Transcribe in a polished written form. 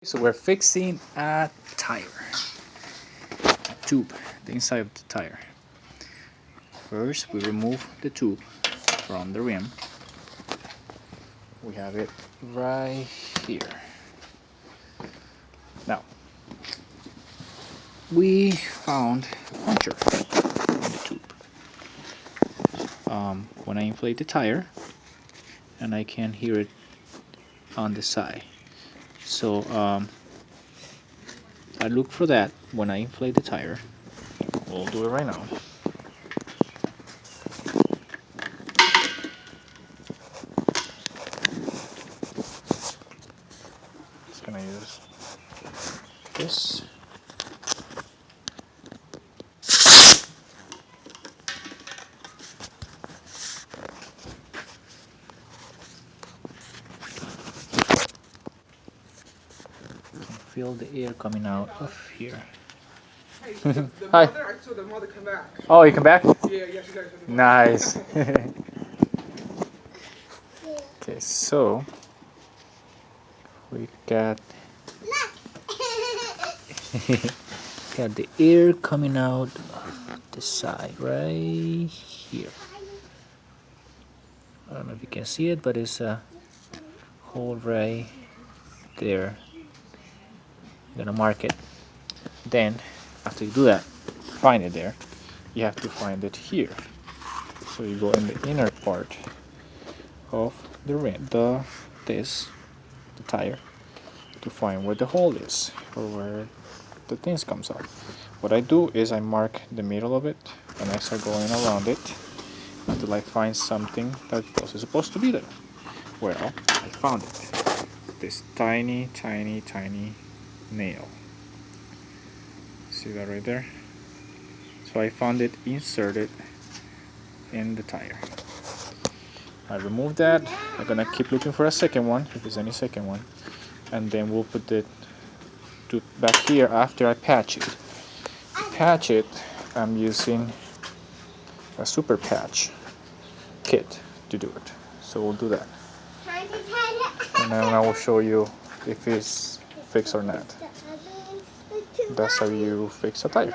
So we're fixing a tire, a tube, the inside of the tire. First, we remove the tube from the rim. We have it right here. Now, we found a puncture in the tube. When I inflate the tire, and I can hear it on the side. So I look for that when I inflate the tire. We'll do it right now. Just gonna use this. Feel the air coming out of here. Hey, the Hi. mother, I saw the mother come back. Oh, you come back? Yeah, she got it. Nice. Okay, so we got got the air coming out of the side right here. I don't know if you can see it, but it's a hole right there. I'm gonna mark it. Then, after you do that, find it there. You have to find it here. So you go in the inner part of the rim, the tire, to find where the hole is or where the things comes out. What I do is I mark the middle of it and I start going around it until I find something that was supposed to be there. Well, I found it. This tiny nail. See that right there? So I found it inserted in the tire. I removed that. I'm gonna keep looking for a second one, if there's any second one, and then we'll put it back here after I patch it. To patch it, I'm using a super patch kit to do it. So we'll do that, and then I will show you if it's fixed or not. That's how you fix a tire.